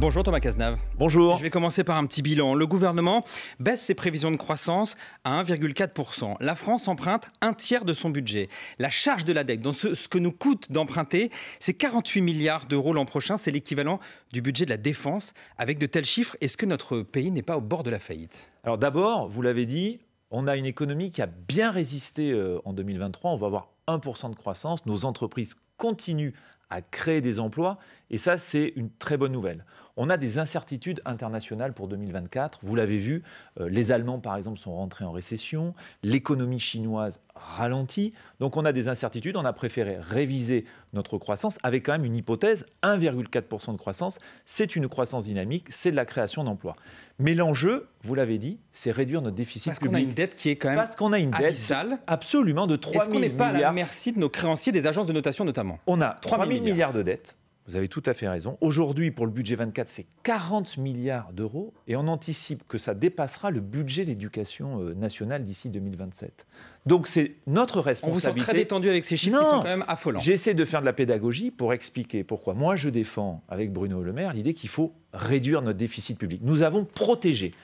Bonjour Thomas Cazenave. Bonjour. Je vais commencer par un petit bilan. Le gouvernement baisse ses prévisions de croissance à 1,4%. La France emprunte un tiers de son budget. La charge de la dette, dans ce que nous coûte d'emprunter, c'est 48 milliards d'euros l'an prochain. C'est l'équivalent du budget de la défense. Avec de tels chiffres, est-ce que notre pays n'est pas au bord de la faillite? Alors d'abord, vous l'avez dit, on a une économie qui a bien résisté en 2023. On va avoir 1% de croissance. Nos entreprises continuent à créer des emplois. Et ça, c'est une très bonne nouvelle. On a des incertitudes internationales pour 2024. Vous l'avez vu, les Allemands, par exemple, sont rentrés en récession. L'économie chinoise ralentit. Donc, on a des incertitudes. On a préféré réviser notre croissance avec quand même une hypothèse, 1,4% de croissance. C'est une croissance dynamique, c'est de la création d'emplois. Mais l'enjeu, vous l'avez dit, c'est réduire notre déficit public. Parce qu'on a une dette qui est quand même Parce qu'on a une dette abyssale. Absolument de 3 000 milliards. Est-ce qu'on n'est pas à la merci de nos créanciers, des agences de notation notamment? On a 3 000 milliards de dettes. Vous avez tout à fait raison. Aujourd'hui, pour le budget 24, c'est 40 milliards d'euros et on anticipe que ça dépassera le budget d'éducation nationale d'ici 2027. Donc c'est notre responsabilité. On vous sent très détendu avec ces chiffres qui sont quand même affolants. J'essaie de faire de la pédagogie pour expliquer pourquoi. Moi, je défends avec Bruno Le Maire l'idée qu'il faut réduire notre déficit public. Nous avons protégé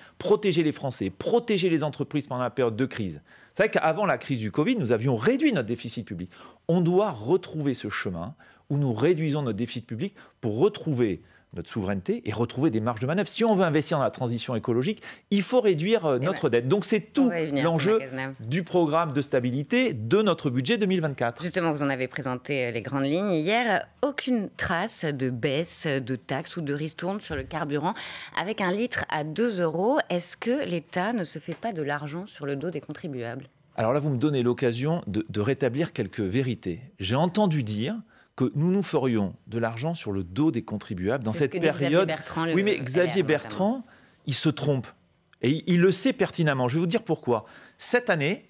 les Français, protégé les entreprises pendant la période de crise. C'est vrai qu'avant la crise du Covid, nous avions réduit notre déficit public. On doit retrouver ce chemin où nous réduisons notre déficit public pour retrouver notre souveraineté et retrouver des marges de manœuvre. Si on veut investir dans la transition écologique, il faut réduire notre dette. Donc c'est tout l'enjeu du programme de stabilité de notre budget 2024. Justement, vous en avez présenté les grandes lignes hier. Aucune trace de baisse de taxes ou de ristourne sur le carburant avec un litre à 2 €. Est-ce que l'État ne se fait pas de l'argent sur le dos des contribuables? Alors là, vous me donnez l'occasion de rétablir quelques vérités. J'ai entendu dire que nous nous ferions de l'argent sur le dos des contribuables dans cette période. Oui, mais Xavier Bertrand, il se trompe. Et il le sait pertinemment. Je vais vous dire pourquoi. Cette année,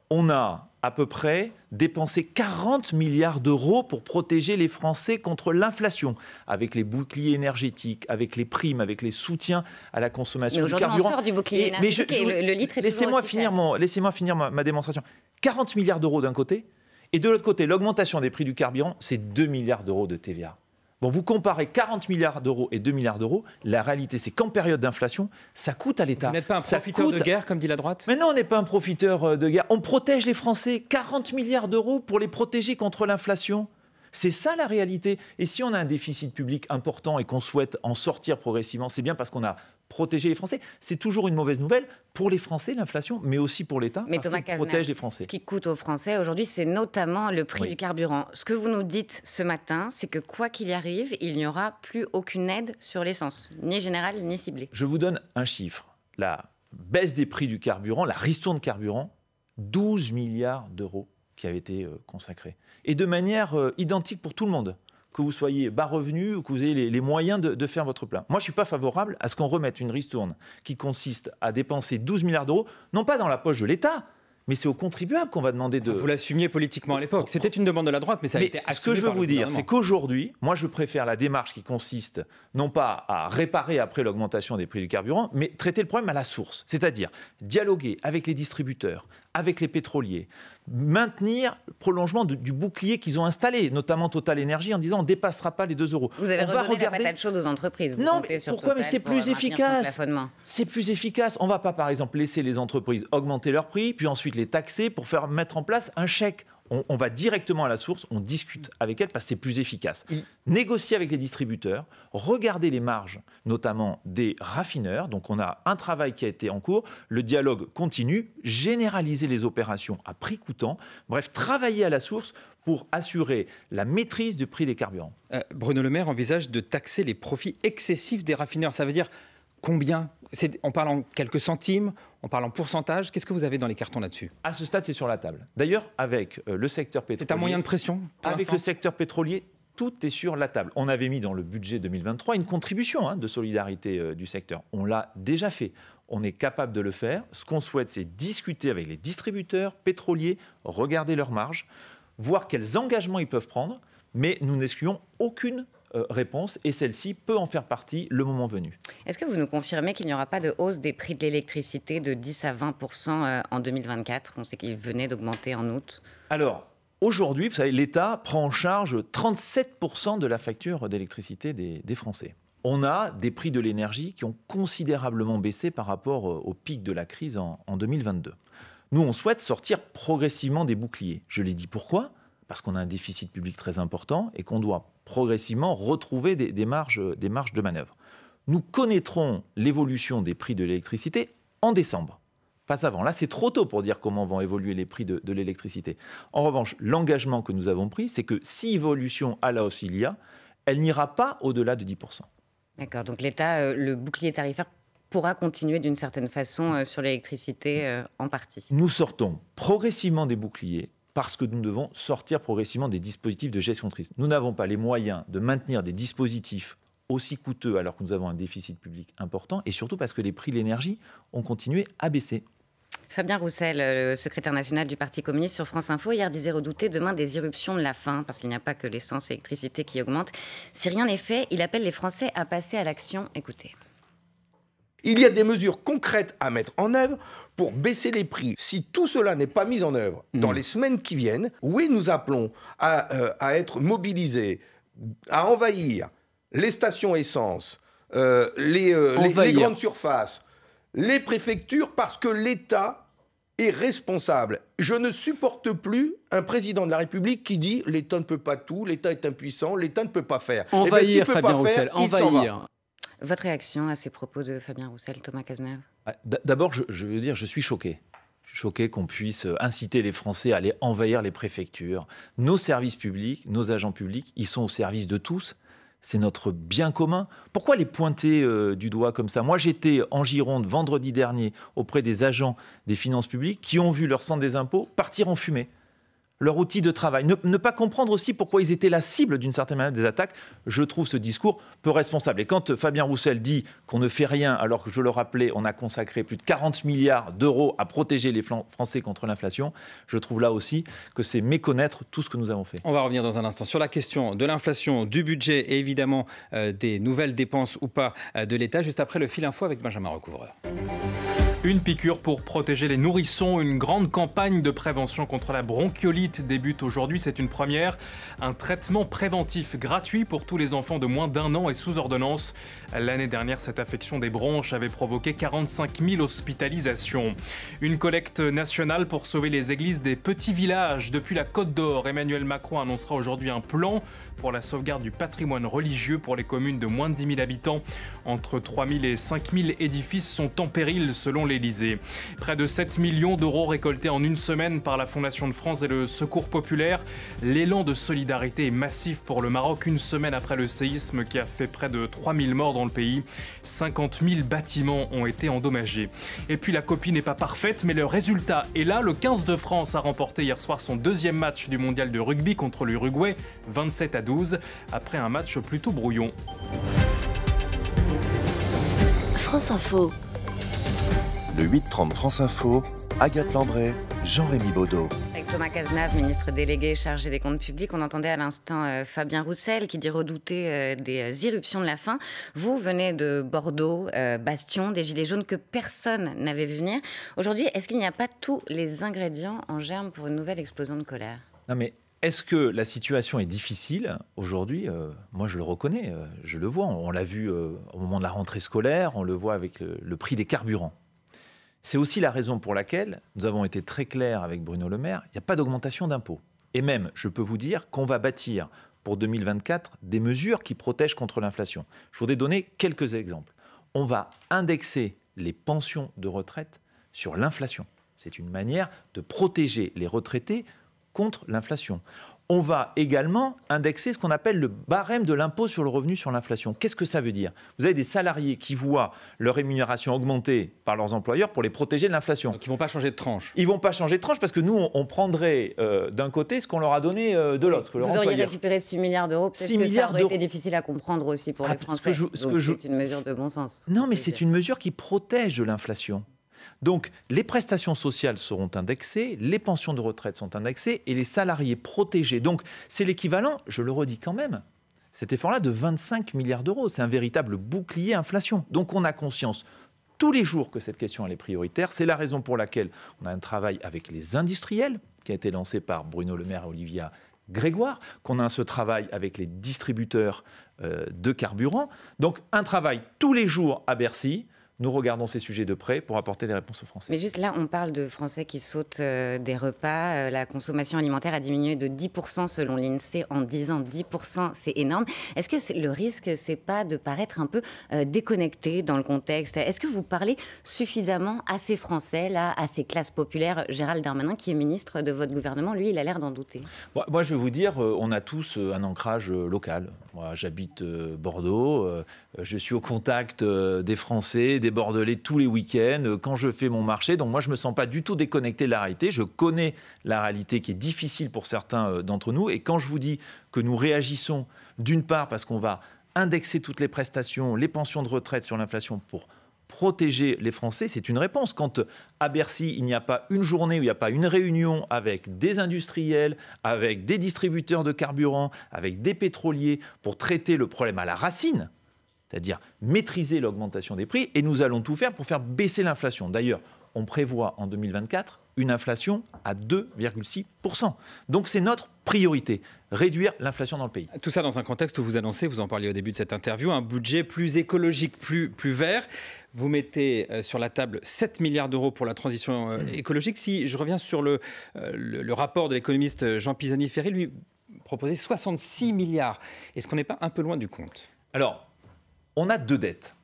on a à peu près dépensé 40 milliards d'euros pour protéger les Français contre l'inflation, avec les boucliers énergétiques, avec les primes, avec les soutiens à la consommation du carburant. Mais aujourd'hui, on sort du bouclier énergétique et le litre est toujours aussi cher. Laissez-moi finir ma démonstration. 40 milliards d'euros d'un côté, et de l'autre côté, l'augmentation des prix du carburant, c'est 2 milliards d'euros de TVA. Bon, vous comparez 40 milliards d'euros et 2 milliards d'euros, la réalité, c'est qu'en période d'inflation, ça coûte à l'État. Vous n'êtes pas un profiteur de guerre, comme dit la droite? Mais non, on n'est pas un profiteur de guerre. On protège les Français. 40 milliards d'euros pour les protéger contre l'inflation. C'est ça la réalité. Et si on a un déficit public important et qu'on souhaite en sortir progressivement, c'est bien parce qu'on a protégé les Français. C'est toujours une mauvaise nouvelle pour les Français, l'inflation, mais aussi pour l'État, parce qu'il protège les Français. Ce qui coûte aux Français aujourd'hui, c'est notamment le prix du carburant. Ce que vous nous dites ce matin, c'est que quoi qu'il y arrive, il n'y aura plus aucune aide sur l'essence, ni générale, ni ciblée. Je vous donne un chiffre. La baisse des prix du carburant, la ristourne de carburant, 12 milliards d'euros qui avaient été consacrés. Et de manière identique pour tout le monde. Que vous soyez bas revenu ou que vous ayez les moyens de faire votre plein. Moi, je ne suis pas favorable à ce qu'on remette une ristourne qui consiste à dépenser 12 milliards d'euros, non pas dans la poche de l'État, mais c'est aux contribuables qu'on va demander de... Vous l'assumiez politiquement à l'époque. C'était une demande de la droite, mais ça a été assumé. Ce que je veux vous dire, c'est qu'aujourd'hui, moi, je préfère la démarche qui consiste non pas à réparer après l'augmentation des prix du carburant, mais traiter le problème à la source. C'est-à-dire dialoguer avec les distributeurs, avec les pétroliers, maintenir le prolongement du bouclier qu'ils ont installé, notamment Total Énergie, en disant on ne dépassera pas les 2 €. Vous avez redonné la patate chaude aux entreprises. Vous non, mais pourquoi? Mais c'est plus efficace. C'est plus efficace. On ne va pas, par exemple, laisser les entreprises augmenter leurs prix, puis ensuite les taxer pour faire mettre en place un chèque. On va directement à la source, on discute avec elles parce que c'est plus efficace. Négocier avec les distributeurs, regarder les marges, notamment des raffineurs. Donc on a un travail qui a été en cours, le dialogue continue, généraliser les opérations à prix coûtant. Bref, travailler à la source pour assurer la maîtrise du prix des carburants. Bruno Le Maire envisage de taxer les profits excessifs des raffineurs. Ça veut dire combien? On parle en quelques centimes, on parle en pourcentage. Qu'est-ce que vous avez dans les cartons là-dessus? À ce stade, c'est sur la table. D'ailleurs, avec le secteur pétrolier... C'est un moyen de pression? Avec le secteur pétrolier, tout est sur la table. On avait mis dans le budget 2023 une contribution de solidarité du secteur. On l'a déjà fait. On est capable de le faire. Ce qu'on souhaite, c'est discuter avec les distributeurs pétroliers, regarder leurs marges, voir quels engagements ils peuvent prendre, mais nous n'excluons aucune réponse et celle-ci peut en faire partie le moment venu. Est-ce que vous nous confirmez qu'il n'y aura pas de hausse des prix de l'électricité de 10 à 20% en 2024? On sait qu'il venait d'augmenter en août. Alors, aujourd'hui, vous savez, l'État prend en charge 37% de la facture d'électricité des Français. on a des prix de l'énergie qui ont considérablement baissé par rapport au pic de la crise en 2022. Nous, on souhaite sortir progressivement des boucliers. Je l'ai dit, pourquoi ? Parce qu'on a un déficit public très important et qu'on doit progressivement retrouver des marges de manœuvre. Nous connaîtrons l'évolution des prix de l'électricité en décembre, pas avant. Là, c'est trop tôt pour dire comment vont évoluer les prix de l'électricité. En revanche, l'engagement que nous avons pris, c'est que si évolution à la hausse il y a, elle n'ira pas au-delà de 10%. D'accord, donc l'État, le bouclier tarifaire pourra continuer d'une certaine façon sur l'électricité en partie. Nous sortons progressivement des boucliers parce que nous devons sortir progressivement des dispositifs de gestion de crise. Nous n'avons pas les moyens de maintenir des dispositifs aussi coûteux alors que nous avons un déficit public important et surtout parce que les prix de l'énergie ont continué à baisser. Fabien Roussel, le secrétaire national du Parti communiste sur France Info, hier disait redouter demain des irruptions de la faim, parce qu'il n'y a pas que l'essence et l'électricité qui augmentent. Si rien n'est fait, il appelle les Français à passer à l'action. Écoutez. Il y a des mesures concrètes à mettre en œuvre pour baisser les prix. Si tout cela n'est pas mis en œuvre dans les semaines qui viennent, oui, nous appelons à être mobilisés, à envahir les stations essence, les grandes surfaces, les préfectures, parce que l'État est responsable. Je ne supporte plus un président de la République qui dit « l'État ne peut pas tout, l'État est impuissant, l'État ne peut pas faire ». Envahir, Fabien Roussel, envahir. Votre réaction à ces propos de Fabien Roussel, Thomas Cazeneuve? D'abord, je veux dire, je suis choqué. Je suis choqué qu'on puisse inciter les Français à aller envahir les préfectures. Nos services publics, nos agents publics, ils sont au service de tous. C'est notre bien commun. Pourquoi les pointer du doigt comme ça? Moi, j'étais en Gironde vendredi dernier auprès des agents des finances publiques qui ont vu leur centre des impôts partir en fumée. Leur outil de travail. Ne pas comprendre aussi pourquoi ils étaient la cible d'une certaine manière des attaques, je trouve ce discours peu responsable. Et quand Fabien Roussel dit qu'on ne fait rien, alors que je le rappelais, on a consacré plus de 40 milliards d'euros à protéger les Français contre l'inflation, je trouve là aussi que c'est méconnaître tout ce que nous avons fait. On va revenir dans un instant sur la question de l'inflation, du budget et évidemment des nouvelles dépenses ou pas de l'État, juste après le fil info avec Benjamin Recouvreur. Une piqûre pour protéger les nourrissons. Une grande campagne de prévention contre la bronchiolite débute aujourd'hui. C'est une première. Un traitement préventif gratuit pour tous les enfants de moins d'1 an et sous ordonnance. L'année dernière, cette affection des bronches avait provoqué 45 000 hospitalisations. Une collecte nationale pour sauver les églises des petits villages. Depuis la Côte d'Or, Emmanuel Macron annoncera aujourd'hui un plan pour la sauvegarde du patrimoine religieux pour les communes de moins de 10 000 habitants. Entre 3 000 et 5 000 édifices sont en péril selon l'Élysée. Près de 7 millions d'euros récoltés en une semaine par la Fondation de France et le Secours populaire. L'élan de solidarité est massif pour le Maroc une semaine après le séisme qui a fait près de 3 000 morts dans le pays. 50 000 bâtiments ont été endommagés. Et puis la copie n'est pas parfaite, mais le résultat est là. Le 15 de France a remporté hier soir son deuxième match du mondial de rugby contre l'Uruguay, 27-12, après un match plutôt brouillon. France Info. Le 8-30 France Info, Agathe Lambray, Jean-Rémy Baudot. Avec Thomas Cazeneuve, ministre délégué chargé des comptes publics, on entendait à l'instant Fabien Roussel qui dit redouter des irruptions de la faim. Vous venez de Bordeaux, bastion des Gilets jaunes que personne n'avait vu venir. Aujourd'hui, est-ce qu'il n'y a pas tous les ingrédients en germe pour une nouvelle explosion de colère? Non mais est-ce que la situation est difficile aujourd'hui? Moi, je le reconnais, je le vois. On l'a vu au moment de la rentrée scolaire, on le voit avec le prix des carburants. C'est aussi la raison pour laquelle nous avons été très clairs avec Bruno Le Maire, il n'y a pas d'augmentation d'impôts. Et même, je peux vous dire qu'on va bâtir pour 2024 des mesures qui protègent contre l'inflation. Je voudrais donner quelques exemples. On va indexer les pensions de retraite sur l'inflation. C'est une manière de protéger les retraités contre l'inflation. On va également indexer ce qu'on appelle le barème de l'impôt sur le revenu sur l'inflation. Qu'est-ce que ça veut dire? Vous avez des salariés qui voient leur rémunération augmenter par leurs employeurs pour les protéger de l'inflation. Donc ils ne vont pas changer de tranche. Ils ne vont pas changer de tranche parce que nous, on prendrait d'un côté ce qu'on leur a donné de l'autre. Vous auriez récupéré 6 milliards d'euros. Peut-être que ça aurait été difficile à comprendre aussi pour les Français. Donc c'est une mesure de bon sens. Non, mais c'est une mesure qui protège de l'inflation. Donc, les prestations sociales seront indexées, les pensions de retraite sont indexées et les salariés protégés. Donc, c'est l'équivalent, je le redis quand même, cet effort-là de 25 milliards d'euros. C'est un véritable bouclier inflation. Donc, on a conscience tous les jours que cette question elle est prioritaire. C'est la raison pour laquelle on a un travail avec les industriels qui a été lancé par Bruno Le Maire et Olivia Grégoire, qu'on a ce travail avec les distributeurs de carburant. Donc un travail tous les jours à Bercy. Nous regardons ces sujets de près pour apporter des réponses aux Français. Mais juste là, on parle de Français qui sautent des repas. La consommation alimentaire a diminué de 10% selon l'INSEE en 10 ans. 10%, c'est énorme. Est-ce que le risque, c'est pas de paraître un peu déconnecté dans le contexte? Est-ce que vous parlez suffisamment à ces Français, là, à ces classes populaires? Gérald Darmanin, qui est ministre de votre gouvernement, lui, il a l'air d'en douter. Moi, je vais vous dire, on a tous un ancrage local. Moi, j'habite Bordeaux. Je suis au contact des Français, des Bordelais tous les week-ends, quand je fais mon marché. Donc moi, je ne me sens pas du tout déconnecté de la réalité. Je connais la réalité qui est difficile pour certains d'entre nous. Et quand je vous dis que nous réagissons, d'une part, parce qu'on va indexer toutes les prestations, les pensions de retraite sur l'inflation pour protéger les Français, c'est une réponse. Quand à Bercy, il n'y a pas une journée où il n'y a pas une réunion avec des industriels, avec des distributeurs de carburant, avec des pétroliers pour traiter le problème à la racine, c'est-à-dire maîtriser l'augmentation des prix, et nous allons tout faire pour faire baisser l'inflation. D'ailleurs, on prévoit en 2024 une inflation à 2,6%. Donc c'est notre priorité, réduire l'inflation dans le pays. Tout ça dans un contexte où vous annoncez, vous en parliez au début de cette interview, un budget plus écologique, plus vert. Vous mettez sur la table 7 milliards d'euros pour la transition écologique. Si je reviens sur le rapport de l'économiste Jean Pisani-Ferry, lui proposait 66 milliards. Est-ce qu'on n'est pas un peu loin du compte? Alors, on a deux dettes.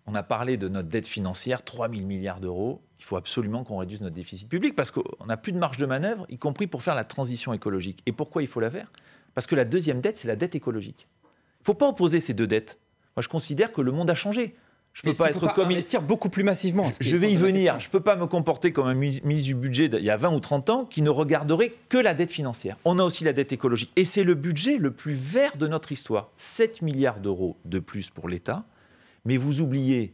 On a parlé de notre dette financière, 3 000 milliards d'euros. Il faut absolument qu'on réduise notre déficit public parce qu'on n'a plus de marge de manœuvre, y compris pour faire la transition écologique. Et pourquoi il faut la faire? Parce que la deuxième dette, c'est la dette écologique. Il ne faut pas opposer ces deux dettes. Moi, je considère que le monde a changé. Je ne peux pas être comme investir beaucoup plus massivement. Je vais y venir. Je ne peux pas me comporter comme un ministre du budget il y a 20 ou 30 ans qui ne regarderait que la dette financière. On a aussi la dette écologique. Et c'est le budget le plus vert de notre histoire. 7 milliards d'euros de plus pour l'État. Mais vous oubliez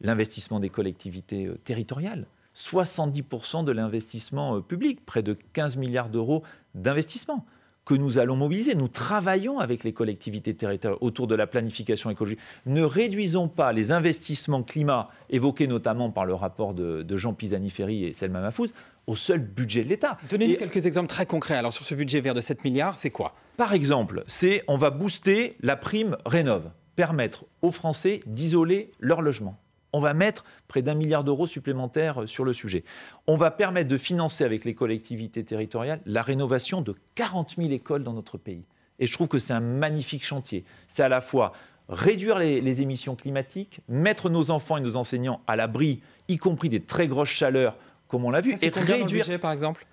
l'investissement des collectivités territoriales. 70% de l'investissement public, près de 15 milliards d'euros d'investissement que nous allons mobiliser. Nous travaillons avec les collectivités territoriales autour de la planification écologique. Ne réduisons pas les investissements climat, évoqués notamment par le rapport de Jean Pisani-Ferry et Selma Mahfouz, au seul budget de l'État. Donnez-nous quelques exemples très concrets. Alors sur ce budget vert de 7 milliards, c'est quoi? Par exemple, on va booster la prime Rénov', permettre aux Français d'isoler leur logement. On va mettre près d'1 milliard d'euros supplémentaires sur le sujet. On va permettre de financer avec les collectivités territoriales la rénovation de 40 000 écoles dans notre pays. Et je trouve que c'est un magnifique chantier. C'est à la fois réduire les émissions climatiques, mettre nos enfants et nos enseignants à l'abri, y compris des très grosses chaleurs, comme on l'a vu, et réduire... le budget, par exemple ?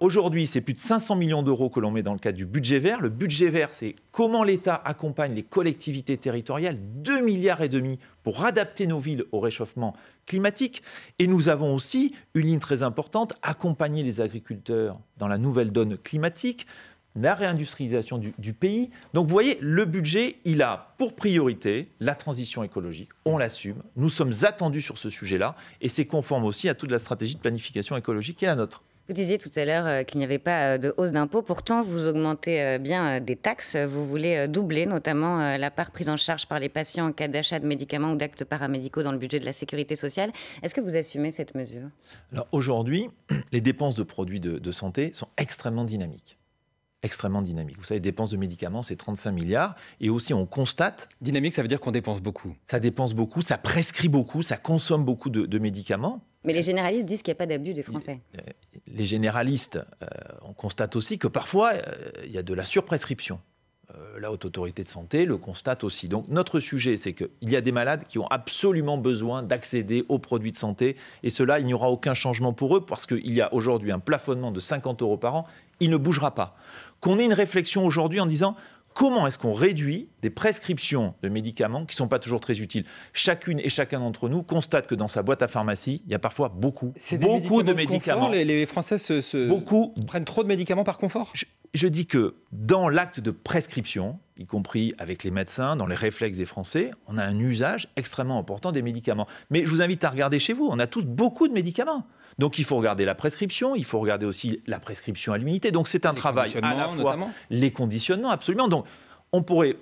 Aujourd'hui, c'est plus de 500 millions d'euros que l'on met dans le cadre du budget vert. Le budget vert, c'est comment l'État accompagne les collectivités territoriales, 2,5 milliards pour adapter nos villes au réchauffement climatique. Et nous avons aussi une ligne très importante, accompagner les agriculteurs dans la nouvelle donne climatique, la réindustrialisation du pays. Donc vous voyez, le budget, il a pour priorité la transition écologique. On l'assume, nous sommes attendus sur ce sujet-là et c'est conforme aussi à toute la stratégie de planification écologique qui est la nôtre. Vous disiez tout à l'heure qu'il n'y avait pas de hausse d'impôts. Pourtant, vous augmentez bien des taxes. Vous voulez doubler notamment la part prise en charge par les patients en cas d'achat de médicaments ou d'actes paramédicaux dans le budget de la sécurité sociale. Est-ce que vous assumez cette mesure? Alors aujourd'hui, les dépenses de produits de santé sont extrêmement dynamiques. Extrêmement dynamique. Vous savez, les dépenses de médicaments, c'est 35 milliards. Et aussi, on constate... Dynamique, ça veut dire qu'on dépense beaucoup. Ça dépense beaucoup, ça prescrit beaucoup, ça consomme beaucoup de médicaments. Mais les généralistes disent qu'il n'y a pas d'abus des Français. Les généralistes, on constate aussi que parfois, il y a de la surprescription. La Haute Autorité de Santé le constate aussi. Donc notre sujet, c'est qu'il y a des malades qui ont absolument besoin d'accéder aux produits de santé. Et cela, il n'y aura aucun changement pour eux parce qu'il y a aujourd'hui un plafonnement de 50 € par an. Il ne bougera pas. Qu'on ait une réflexion aujourd'hui en disant comment est-ce qu'on réduit des prescriptions de médicaments qui ne sont pas toujours très utiles. Chacune et chacun d'entre nous constate que dans sa boîte à pharmacie, il y a parfois beaucoup de médicaments. Les Français prennent trop de médicaments par confort. Je dis que dans l'acte de prescription, y compris avec les médecins, dans les réflexes des Français, on a un usage extrêmement important des médicaments. Mais je vous invite à regarder chez vous, on a tous beaucoup de médicaments. Donc il faut regarder la prescription, il faut regarder aussi la prescription à l'unité. Donc c'est un travail à la fois, notamment. Les conditionnements, absolument. Donc on pourrait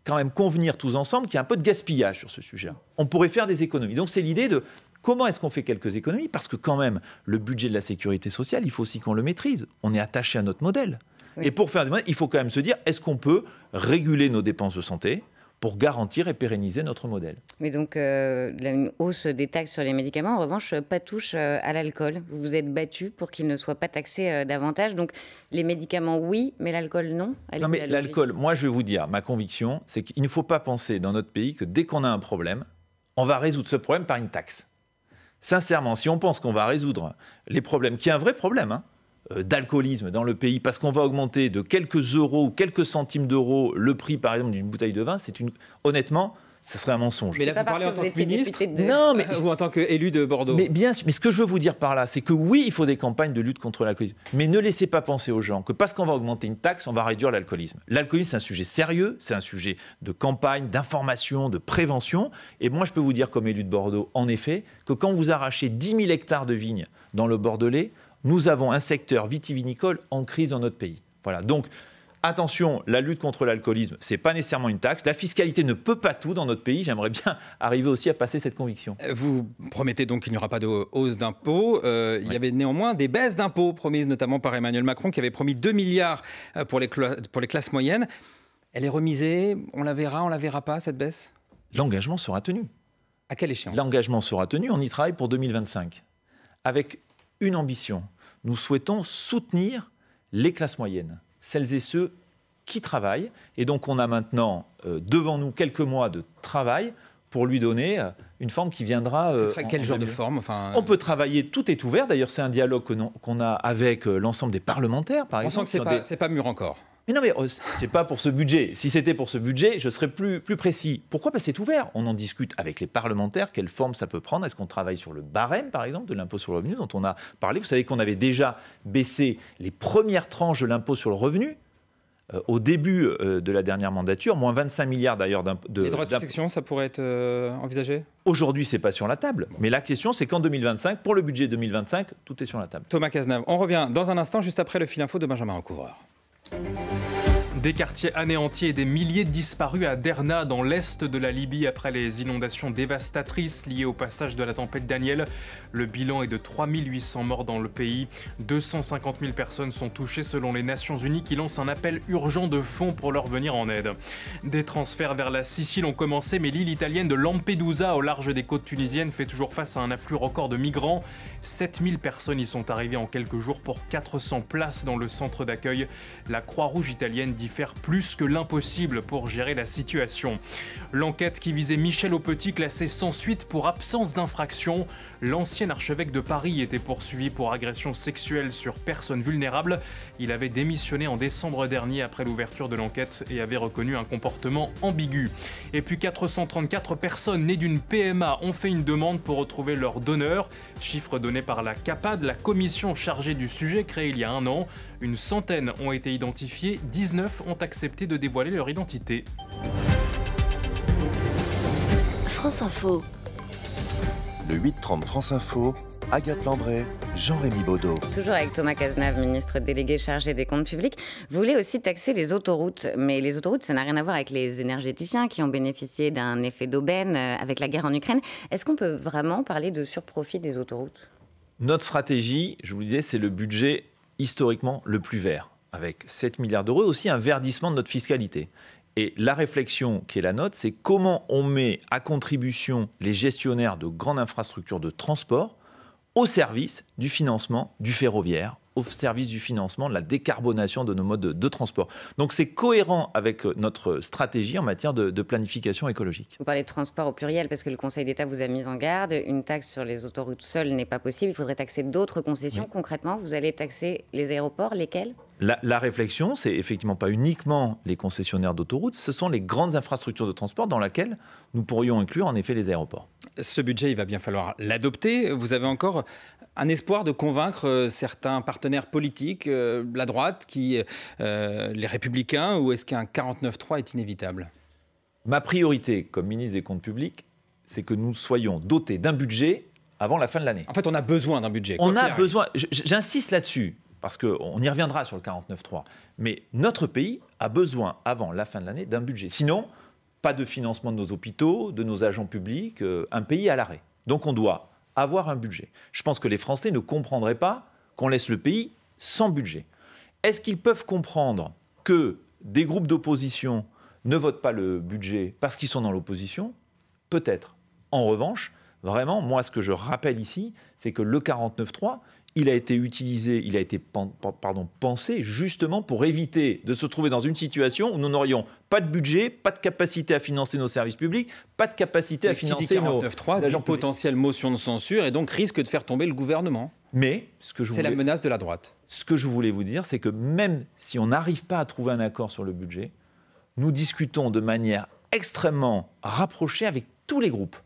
quand même convenir tous ensemble qu'il y a un peu de gaspillage sur ce sujet-là. On pourrait faire des économies. Donc c'est l'idée de comment est-ce qu'on fait quelques économies? Parce que quand même, le budget de la sécurité sociale, il faut aussi qu'on le maîtrise. On est attaché à notre modèle. Oui. Et pour faire des moyens, il faut quand même se dire, est-ce qu'on peut réguler nos dépenses de santé pour garantir et pérenniser notre modèle? Mais donc, une hausse des taxes sur les médicaments, en revanche, pas touche à l'alcool. Vous vous êtes battu pour qu'il ne soit pas taxé davantage. Donc, les médicaments, oui, mais l'alcool, non. Non, mais l'alcool, moi, je vais vous dire, ma conviction, c'est qu'il ne faut pas penser dans notre pays que dès qu'on a un problème, on va résoudre ce problème par une taxe. Sincèrement, si on pense qu'on va résoudre les problèmes, qui est un vrai problème, d'alcoolisme dans le pays, parce qu'on va augmenter de quelques euros ou quelques centimes d'euros le prix, par exemple, d'une bouteille de vin, honnêtement, ce serait un mensonge. Mais là, pas vous parlez en parce tant que que vous étiez ministre député de- Non, mais ou en tant qu'élu de Bordeaux? Mais bien sûr, mais ce que je veux vous dire par là, c'est que oui, il faut des campagnes de lutte contre l'alcoolisme. Mais ne laissez pas penser aux gens que parce qu'on va augmenter une taxe, on va réduire l'alcoolisme. L'alcoolisme, c'est un sujet sérieux, c'est un sujet de campagne, d'information, de prévention. Et moi, je peux vous dire, comme élu de Bordeaux, en effet, que quand vous arrachez 10 000 hectares de vignes dans le Bordelais, nous avons un secteur vitivinicole en crise dans notre pays. Voilà. Donc, attention, la lutte contre l'alcoolisme, ce n'est pas nécessairement une taxe. La fiscalité ne peut pas tout dans notre pays. J'aimerais bien arriver aussi à passer cette conviction. Vous promettez donc qu'il n'y aura pas de hausse d'impôts. Il y avait néanmoins des baisses d'impôts promises notamment par Emmanuel Macron qui avait promis 2 milliards pour les classes moyennes. Elle est remisée, on la verra pas cette baisse? L'engagement sera tenu. À quelle échéance? L'engagement sera tenu, on y travaille pour 2025. Avec une ambition, nous souhaitons soutenir les classes moyennes, celles et ceux qui travaillent. Et donc on a maintenant devant nous quelques mois de travail pour lui donner une forme qui viendra... Ce serait quel genre de forme? On peut travailler, tout est ouvert. D'ailleurs, c'est un dialogue qu'on a avec l'ensemble des parlementaires, par exemple. On sent que c'est pas mûr encore. Mais non, mais c'est pas pour ce budget. Si c'était pour ce budget, je serais plus précis. Pourquoi? Parce que c'est ouvert. On en discute avec les parlementaires. Quelle forme ça peut prendre? Est-ce qu'on travaille sur le barème, par exemple, de l'impôt sur le revenu dont on a parlé? Vous savez qu'on avait déjà baissé les premières tranches de l'impôt sur le revenu au début de la dernière mandature, moins 25 milliards d'ailleurs de... Les droits de succession, ça pourrait être envisagé? Aujourd'hui, c'est pas sur la table. Mais la question, c'est qu'en 2025, pour le budget 2025, tout est sur la table. Thomas Cazenave, on revient dans un instant, juste après le fil info de Benjamin Recouvreur. Des quartiers anéantis et des milliers de disparus à Derna, dans l'est de la Libye, après les inondations dévastatrices liées au passage de la tempête Daniel. Le bilan est de 3800 morts dans le pays. 250 000 personnes sont touchées selon les Nations Unies qui lancent un appel urgent de fonds pour leur venir en aide. Des transferts vers la Sicile ont commencé, mais l'île italienne de Lampedusa, au large des côtes tunisiennes, fait toujours face à un afflux record de migrants. 7000 personnes y sont arrivées en quelques jours pour 400 places dans le centre d'accueil. La Croix-Rouge italienne dit faire plus que l'impossible pour gérer la situation. L'enquête qui visait Michel Aupetit, classé sans suite pour absence d'infraction. L'ancien archevêque de Paris était poursuivi pour agression sexuelle sur personnes vulnérables. Il avait démissionné en décembre dernier après l'ouverture de l'enquête et avait reconnu un comportement ambigu. Et puis 434 personnes nées d'une PMA ont fait une demande pour retrouver leur donneur. Chiffre donné par la CAPAD, la commission chargée du sujet créée il y a un an. Une centaine ont été identifiées, 19 ont accepté de dévoiler leur identité. France Info. Le 8-30 France Info, Agathe Lambray, Jean-Rémy Baudot. Toujours avec Thomas Cazenave, ministre délégué chargé des comptes publics. Vous voulez aussi taxer les autoroutes. Mais les autoroutes, ça n'a rien à voir avec les énergéticiens qui ont bénéficié d'un effet d'aubaine avec la guerre en Ukraine. Est-ce qu'on peut vraiment parler de surprofit des autoroutes? Notre stratégie, je vous le disais, c'est le budget historiquement le plus vert, avec 7 milliards d'euros, et aussi un verdissement de notre fiscalité. Et la réflexion qui est la nôtre, c'est comment on met à contribution les gestionnaires de grandes infrastructures de transport au service du financement du ferroviaire, au service du financement de la décarbonation de nos modes de transport. Donc c'est cohérent avec notre stratégie en matière de planification écologique. Vous parlez de transport au pluriel parce que le Conseil d'État vous a mis en garde. Une taxe sur les autoroutes seule n'est pas possible. Il faudrait taxer d'autres concessions. Oui. Concrètement, vous allez taxer les aéroports, lesquels ? La réflexion, c'est effectivement pas uniquement les concessionnaires d'autoroutes, ce sont les grandes infrastructures de transport dans lesquelles nous pourrions inclure en effet les aéroports. Ce budget, il va bien falloir l'adopter. Vous avez encore un espoir de convaincre certains partenaires politiques, la droite, les Républicains, ou est-ce qu'un 49.3 est inévitable ? Ma priorité comme ministre des Comptes publics, c'est que nous soyons dotés d'un budget avant la fin de l'année. En fait, on a besoin d'un budget. On a besoin, j'insiste là-dessus, parce qu'on y reviendra sur le 49.3, mais notre pays a besoin, avant la fin de l'année, d'un budget. Sinon, pas de financement de nos hôpitaux, de nos agents publics, un pays à l'arrêt. Donc on doit avoir un budget. Je pense que les Français ne comprendraient pas qu'on laisse le pays sans budget. Est-ce qu'ils peuvent comprendre que des groupes d'opposition ne votent pas le budget parce qu'ils sont dans l'opposition? Peut-être. En revanche, vraiment, moi, ce que je rappelle ici, c'est que le 49.3, il a été utilisé, il a été pensé justement pour éviter de se trouver dans une situation où nous n'aurions pas de budget, pas de capacité à financer nos services publics, pas de capacité à financer nos 49.3 dit potentielle motion de censure et donc risque de faire tomber le gouvernement. Mais c'est la menace de la droite. Ce que je voulais vous dire, c'est que même si on n'arrive pas à trouver un accord sur le budget, nous discutons de manière extrêmement rapprochée avec tous les groupes.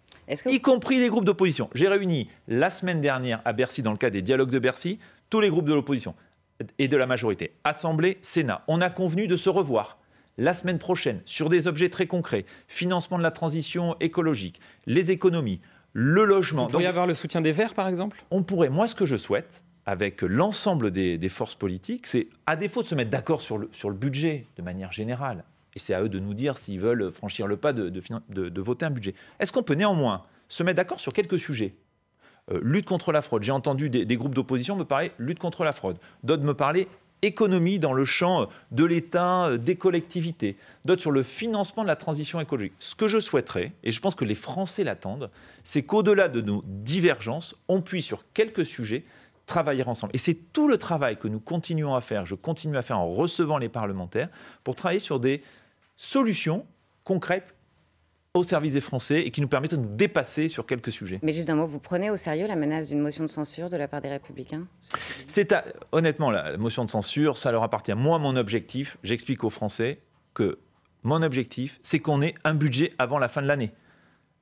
Y compris les groupes d'opposition. J'ai réuni la semaine dernière à Bercy, dans le cadre des dialogues de Bercy, tous les groupes de l'opposition et de la majorité. Assemblée, Sénat. On a convenu de se revoir la semaine prochaine sur des objets très concrets. Financement de la transition écologique, les économies, le logement. Vous pourriez avoir le soutien des Verts, par exemple ? On pourrait. Moi, ce que je souhaite, avec l'ensemble des forces politiques, c'est, à défaut de se mettre d'accord sur le budget de manière générale, et c'est à eux de nous dire s'ils veulent franchir le pas de voter un budget. Est-ce qu'on peut néanmoins se mettre d'accord sur quelques sujets ? Lutte contre la fraude. J'ai entendu des groupes d'opposition me parler lutte contre la fraude. D'autres me parlaient économie dans le champ de l'État, des collectivités. D'autres sur le financement de la transition écologique. Ce que je souhaiterais, et je pense que les Français l'attendent, c'est qu'au-delà de nos divergences, on puisse sur quelques sujets travailler ensemble. Et c'est tout le travail que nous continuons à faire, je continue à faire en recevant les parlementaires, pour travailler sur des solutions concrètes au service des Français et qui nous permettent de nous dépasser sur quelques sujets. Mais juste un mot, vous prenez au sérieux la menace d'une motion de censure de la part des Républicains ? Honnêtement, la motion de censure, ça leur appartient. Moi, mon objectif, j'explique aux Français que mon objectif, c'est qu'on ait un budget avant la fin de l'année.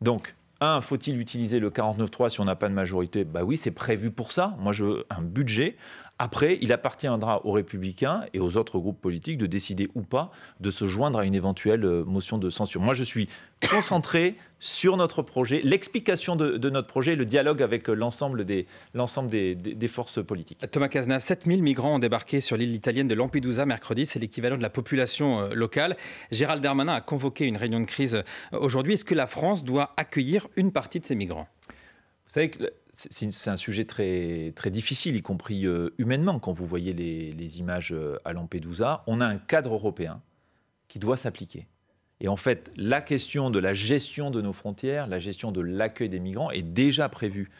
Donc, faut-il utiliser le 49.3 si on n'a pas de majorité ? Bah oui, c'est prévu pour ça. Moi, je veux un budget. Après, il appartiendra aux Républicains et aux autres groupes politiques de décider ou pas de se joindre à une éventuelle motion de censure. Moi, je suis concentré sur notre projet, l'explication de notre projet, le dialogue avec l'ensemble des forces politiques. Thomas Cazenave, 7000 migrants ont débarqué sur l'île italienne de Lampedusa mercredi. C'est l'équivalent de la population locale. Gérald Darmanin a convoqué une réunion de crise aujourd'hui. Est-ce que la France doit accueillir une partie de ces migrants ? Vous savez que c'est un sujet très, très difficile, y compris humainement. Quand vous voyez les images à Lampedusa, on a un cadre européen qui doit s'appliquer. Et en fait, la question de la gestion de nos frontières, la gestion de l'accueil des migrants est déjà prévue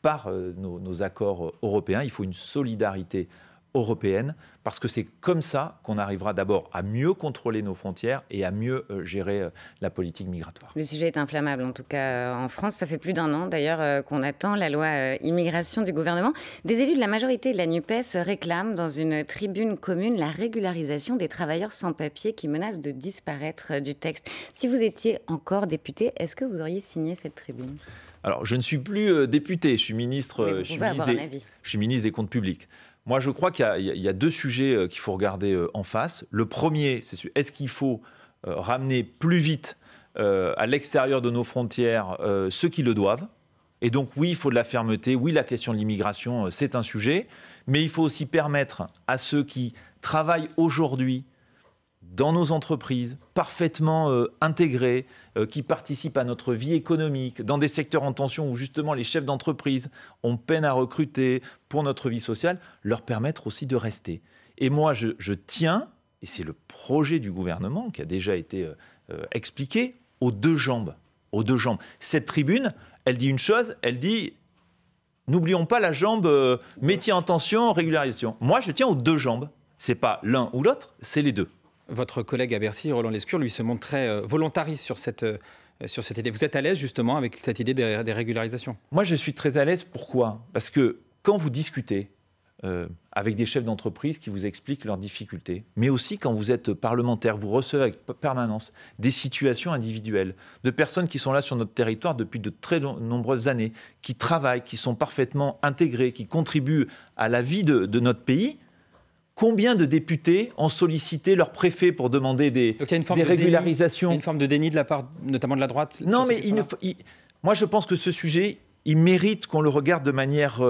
par nos accords européens. Il faut une solidarité européenne, parce que c'est comme ça qu'on arrivera d'abord à mieux contrôler nos frontières et à mieux gérer la politique migratoire. Le sujet est inflammable, en tout cas en France. Ça fait plus d'un an d'ailleurs qu'on attend la loi immigration du gouvernement. Des élus de la majorité de la NUPES réclament dans une tribune commune la régularisation des travailleurs sans papier qui menacent de disparaître du texte. Si vous étiez encore député, est-ce que vous auriez signé cette tribune ? Alors, je ne suis plus député, je suis ministre, je suis ministre des Comptes publics. Moi, je crois qu'il y a deux sujets qu'il faut regarder en face. Le premier, c'est est-ce qu'il faut ramener plus vite à l'extérieur de nos frontières ceux qui le doivent ? Et donc, oui, il faut de la fermeté. Oui, la question de l'immigration, c'est un sujet. Mais il faut aussi permettre à ceux qui travaillent aujourd'hui dans nos entreprises, parfaitement intégrés, qui participent à notre vie économique, dans des secteurs en tension où justement les chefs d'entreprise ont peine à recruter pour notre vie sociale, leur permettre aussi de rester. Et moi, je tiens, et c'est le projet du gouvernement qui a déjà été expliqué, aux deux jambes. Cette tribune, elle dit une chose, elle dit, n'oublions pas la jambe métier en tension, régularisation. Moi, je tiens aux deux jambes. C'est pas l'un ou l'autre, c'est les deux. Votre collègue à Bercy, Roland Lescure, lui se montre très volontariste sur cette idée. Vous êtes à l'aise justement avec cette idée des régularisations ? Moi, je suis très à l'aise. Pourquoi ? Parce que quand vous discutez avec des chefs d'entreprise qui vous expliquent leurs difficultés, mais aussi quand vous êtes parlementaire, vous recevez avec permanence des situations individuelles, de personnes qui sont là sur notre territoire depuis de très nombreuses années, qui travaillent, qui sont parfaitement intégrées, qui contribuent à la vie de notre pays. Combien de députés ont sollicité leur préfet pour demander des régularisations ? Il y a une forme de déni de la part, notamment de la droite. Non, mais moi je pense que ce sujet, il mérite qu'on le regarde de manière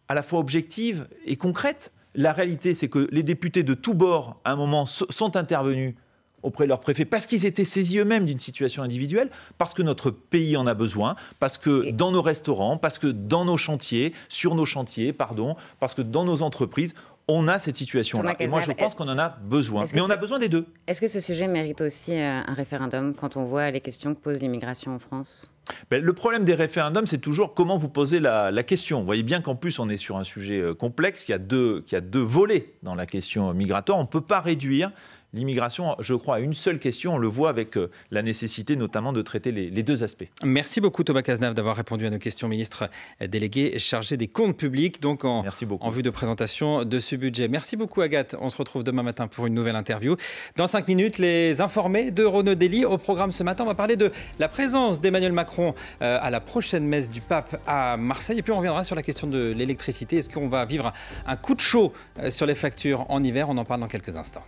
à la fois objective et concrète. La réalité, c'est que les députés de tous bords, à un moment, sont intervenus auprès de leur préfet parce qu'ils étaient saisis eux-mêmes d'une situation individuelle, parce que notre pays en a besoin, parce que dans nos restaurants, parce que dans nos chantiers, parce que dans nos entreprises, on a cette situation-là. Et moi, je pense qu'on en a besoin. Mais on a besoin des deux. Est-ce que ce sujet mérite aussi un référendum quand on voit les questions que pose l'immigration en France ? Le problème des référendums, c'est toujours comment vous posez la question. Vous voyez bien qu'en plus, on est sur un sujet complexe, qu'il y a deux volets dans la question migratoire. On ne peut pas réduire l'immigration, je crois, à une seule question. On le voit avec la nécessité notamment de traiter les deux aspects. Merci beaucoup Thomas Cazenave d'avoir répondu à nos questions, ministre délégué chargé des comptes publics, donc en vue de présentation de ce budget. Merci beaucoup Agathe. On se retrouve demain matin pour une nouvelle interview. Dans 5 minutes, les informés de Renaud Dely. Au programme ce matin, on va parler de la présence d'Emmanuel Macron à la prochaine messe du pape à Marseille. Et puis on reviendra sur la question de l'électricité. Est-ce qu'on va vivre un coup de chaud sur les factures en hiver ? On en parle dans quelques instants.